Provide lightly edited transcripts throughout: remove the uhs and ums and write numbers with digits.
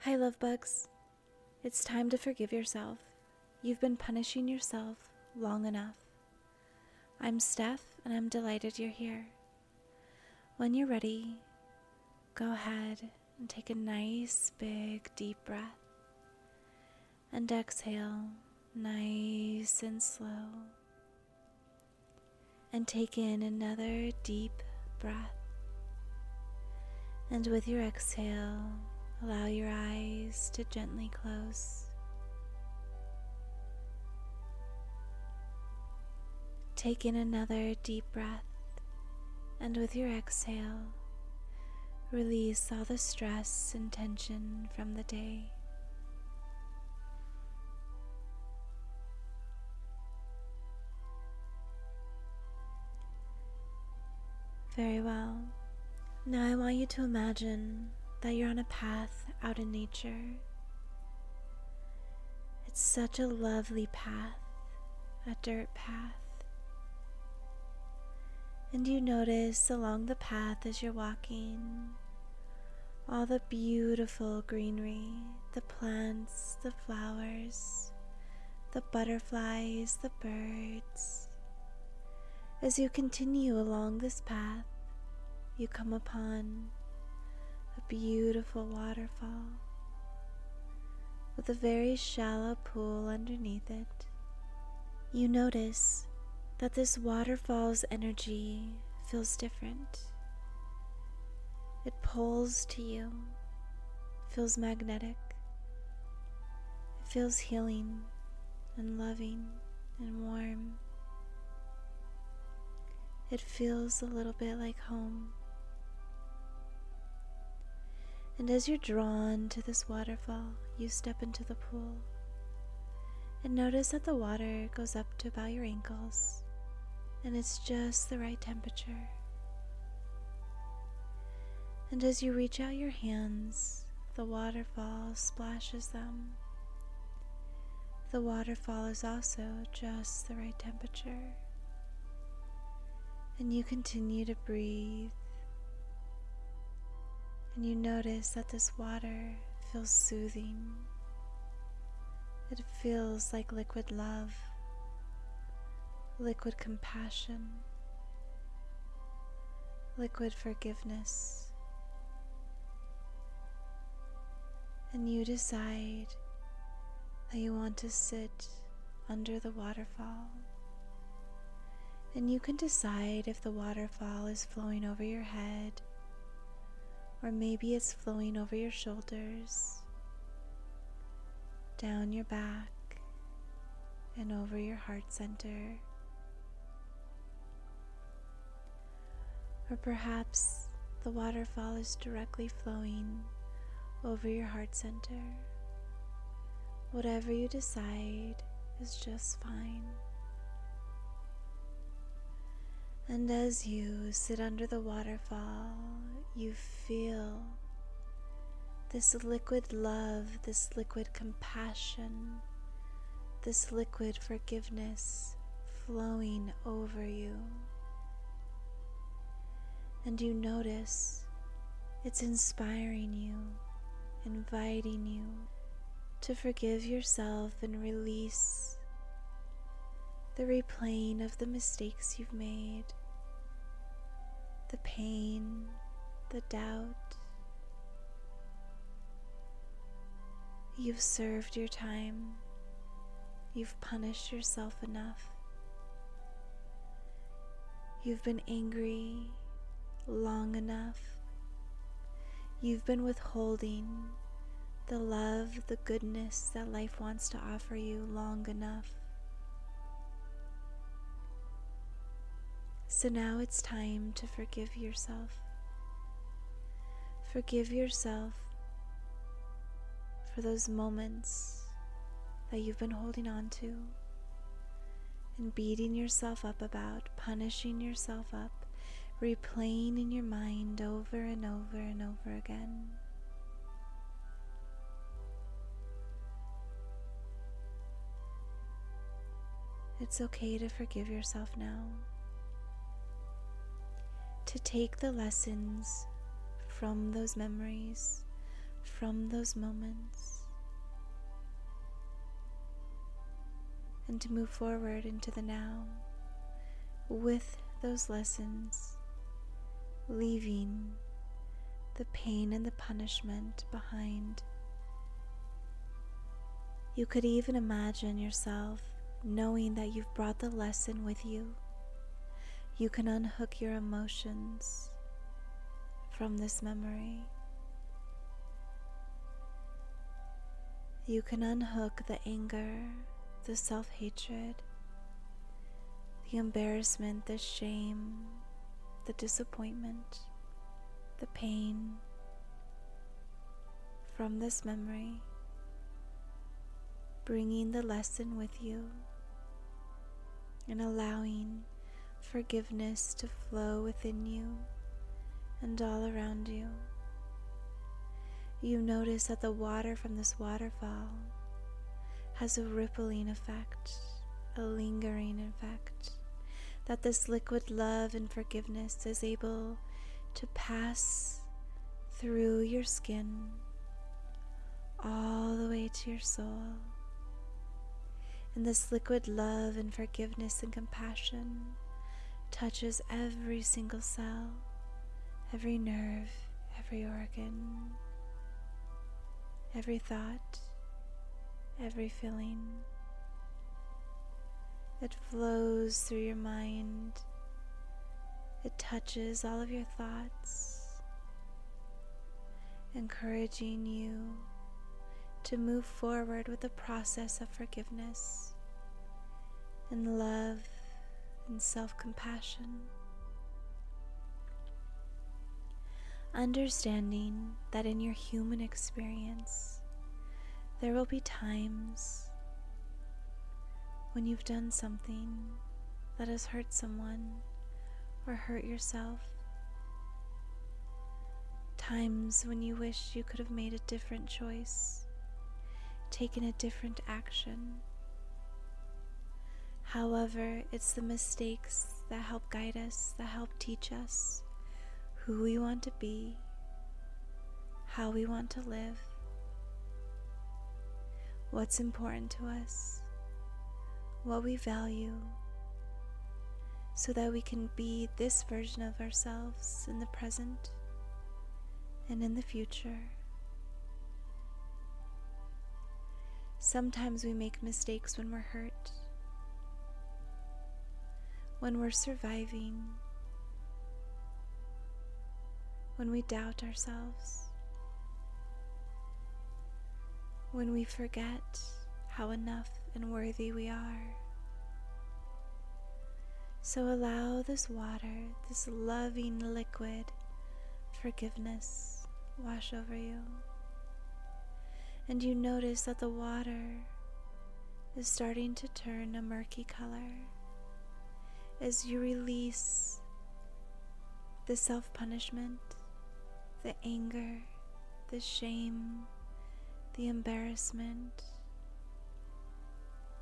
Hi, love bugs. It's time to forgive yourself. You've been punishing yourself long enough. I'm Steph, and I'm delighted you're here. When you're ready, go ahead and take a nice, big, deep breath. And exhale, nice and slow. And take in another deep breath. And with your exhale, allow your eyes to gently close. Take in another deep breath, and with your exhale, release all the stress and tension from the day. Very well. Now I want you to imagine that you're on a path out in nature. It's such a lovely path, a dirt path. And you notice along the path as you're walking, all the beautiful greenery, the plants, the flowers, the butterflies, the birds. As you continue along this path, you come upon a beautiful waterfall with a very shallow pool underneath it. You notice that this waterfall's energy feels different. It pulls to you, feels magnetic. It feels healing and loving and warm. It feels a little bit like home. And as you're drawn to this waterfall, you step into the pool and notice that the water goes up to about your ankles, and it's just the right temperature. And as you reach out your hands, the waterfall splashes them. The waterfall is also just the right temperature. And you continue to breathe. And you notice that this water feels soothing. It feels like liquid love, liquid compassion, liquid forgiveness. And you decide that you want to sit under the waterfall. And you can decide if the waterfall is flowing over your head, or maybe it's flowing over your shoulders, down your back, and over your heart center. Or perhaps the waterfall is directly flowing over your heart center. Whatever you decide is just fine. And as you sit under the waterfall, you feel this liquid love, this liquid compassion, this liquid forgiveness flowing over you. And you notice it's inspiring you, inviting you to forgive yourself and release the replaying of the mistakes you've made, the pain, the doubt. You've served your time. You've punished yourself enough. You've been angry long enough. You've been withholding the love, the goodness that life wants to offer you long enough. So now it's time to forgive yourself. Forgive yourself for those moments that you've been holding on to and beating yourself up about, punishing yourself up, replaying in your mind over and over and over again. It's okay to forgive yourself now. To take the lessons from those memories, from those moments, and to move forward into the now with those lessons, leaving the pain and the punishment behind. You could even imagine yourself knowing that you've brought the lesson with you. You can unhook your emotions from this memory. You can unhook the anger, the self-hatred, the embarrassment, the shame, the disappointment, the pain from this memory, bringing the lesson with you and allowing forgiveness to flow within you and all around you. You notice that the water from this waterfall has a rippling effect, a lingering effect, that this liquid love and forgiveness is able to pass through your skin all the way to your soul. And this liquid love and forgiveness and compassion touches every single cell, every nerve, every organ, every thought, every feeling. It flows through your mind. It touches all of your thoughts, encouraging you to move forward with the process of forgiveness and love and self-compassion. Understanding that in your human experience, there will be times when you've done something that has hurt someone or hurt yourself. Times when you wish you could have made a different choice, taken a different action. However, it's the mistakes that help guide us, that help teach us who we want to be, how we want to live, what's important to us, what we value, so that we can be this version of ourselves in the present and in the future. Sometimes we make mistakes when we're hurt, when we're surviving, when we doubt ourselves, when we forget how enough and worthy we are. So allow this water, this loving liquid forgiveness, wash over you. And you notice that the water is starting to turn a murky color as you release the self-punishment, the anger, the shame, the embarrassment,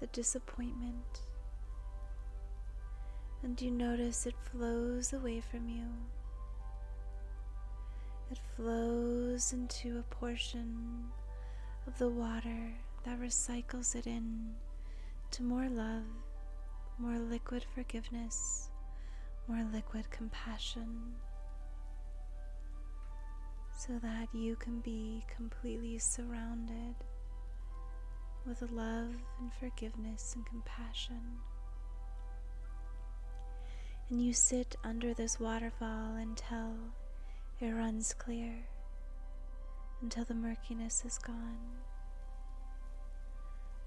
the disappointment. And you notice it flows away from you. It flows into a portion of the water that recycles it in to more love, more liquid forgiveness, more liquid compassion, so that you can be completely surrounded with love and forgiveness and compassion. And you sit under this waterfall until it runs clear, until the murkiness is gone,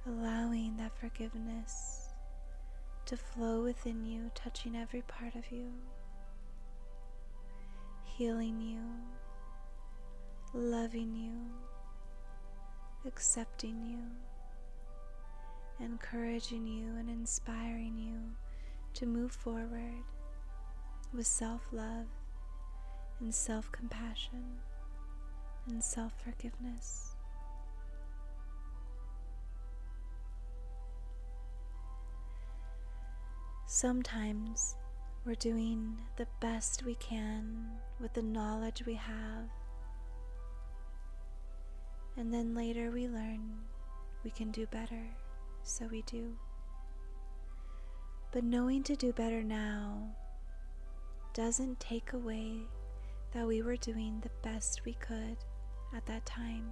allowing that forgiveness to flow within you, touching every part of you, healing you, loving you, accepting you, encouraging you and inspiring you to move forward with self-love and self-compassion and self-forgiveness. Sometimes we're doing the best we can with the knowledge we have, And then later we learn we can do better, so we do. But knowing to do better now doesn't take away that we were doing the best we could at that time.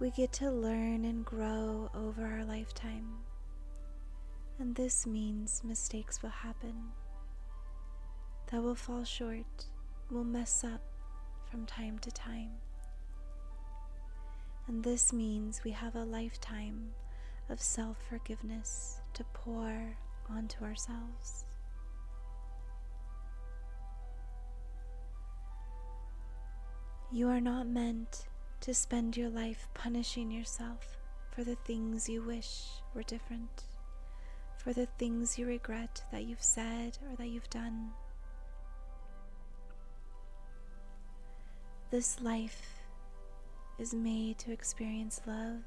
We get to learn and grow over our lifetime, and this means mistakes will happen, that will fall short, will mess up from time to time. And this means we have a lifetime of self-forgiveness to pour onto ourselves. You are not meant to spend your life punishing yourself for the things you wish were different, for the things you regret that you've said or that you've done. This life is made to experience love,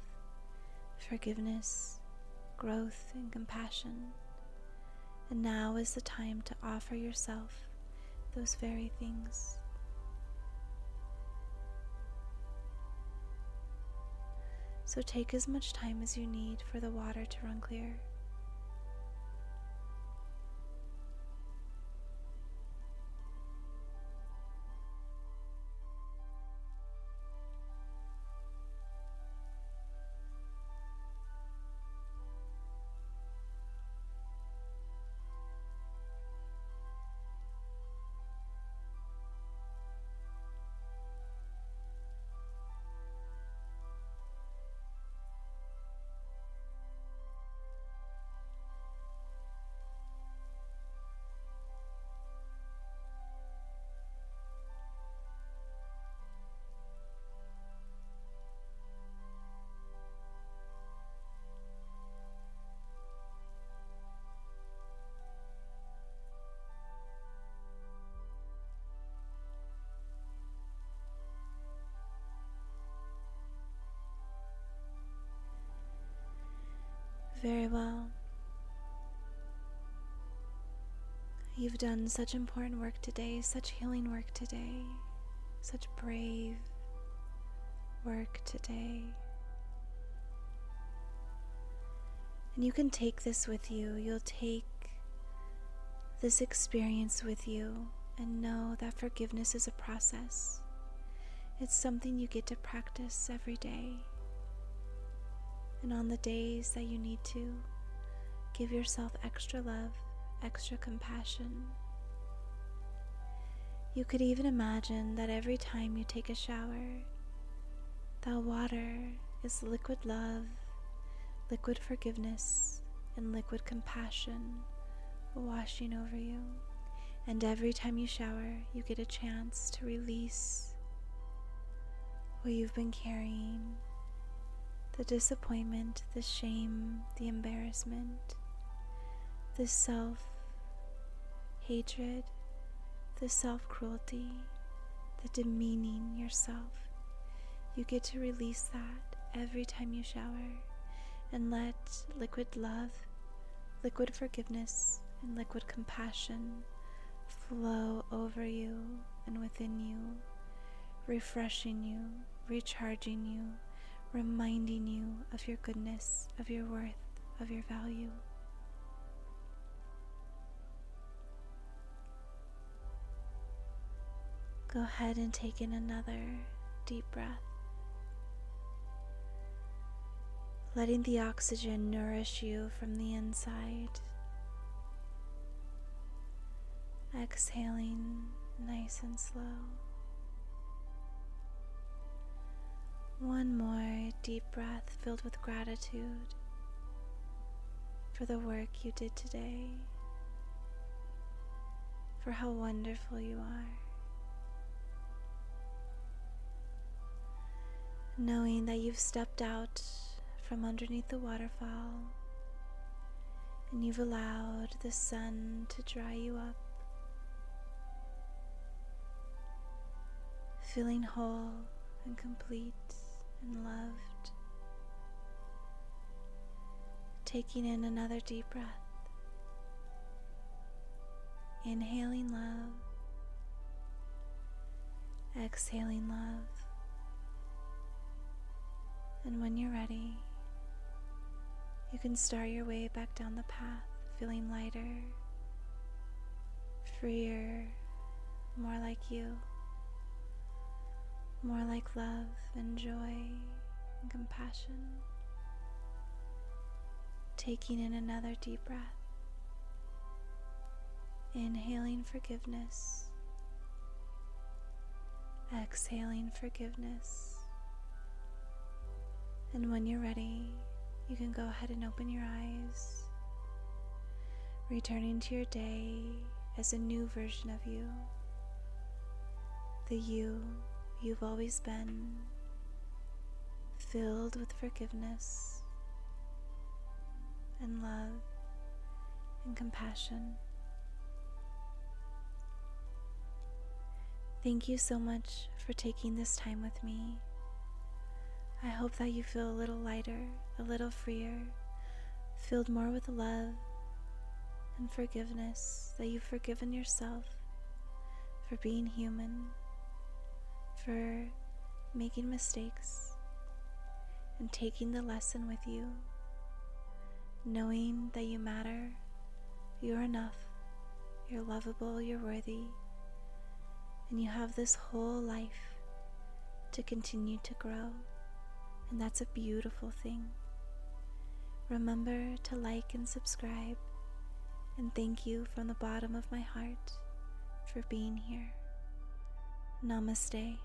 forgiveness, growth, and compassion. And now is the time to offer yourself those very things. So take as much time as you need for the water to run clear. Very well. You've done such important work today, such healing work today, such brave work today. And you can take this with you. You'll take this experience with you and know that forgiveness is a process. It's something you get to practice every day. And on the days that you need to, give yourself extra love, extra compassion. You could even imagine that every time you take a shower, that water is liquid love, liquid forgiveness, and liquid compassion washing over you. And every time you shower, you get a chance to release what you've been carrying. The disappointment, the shame, the embarrassment, the self-hatred, the self-cruelty, the demeaning yourself. You get to release that every time you shower and let liquid love, liquid forgiveness, and liquid compassion flow over you and within you, refreshing you, recharging you, reminding you of your goodness, of your worth, of your value. Go ahead and take in another deep breath, letting the oxygen nourish you from the inside. Exhaling nice and slow. One more deep breath filled with gratitude for the work you did today, for how wonderful you are. Knowing that you've stepped out from underneath the waterfall and you've allowed the sun to dry you up, feeling whole and complete and loved. Taking in another deep breath, inhaling love, exhaling love. And when you're ready, you can start your way back down the path, feeling lighter, freer, more like you, more like love and joy and compassion. Taking in another deep breath, inhaling forgiveness, exhaling forgiveness. And when you're ready, you can go ahead and open your eyes, returning to your day as a new version of you, the you you've always been, filled with forgiveness and love and compassion. Thank you so much for taking this time with me. I hope that you feel a little lighter, a little freer, filled more with love and forgiveness, that you've forgiven yourself for being human, for making mistakes, and taking the lesson with you, knowing that you matter, you're enough, you're lovable, you're worthy, and you have this whole life to continue to grow. And that's a beautiful thing. Remember to like and subscribe, and thank you from the bottom of my heart for being here. Namaste.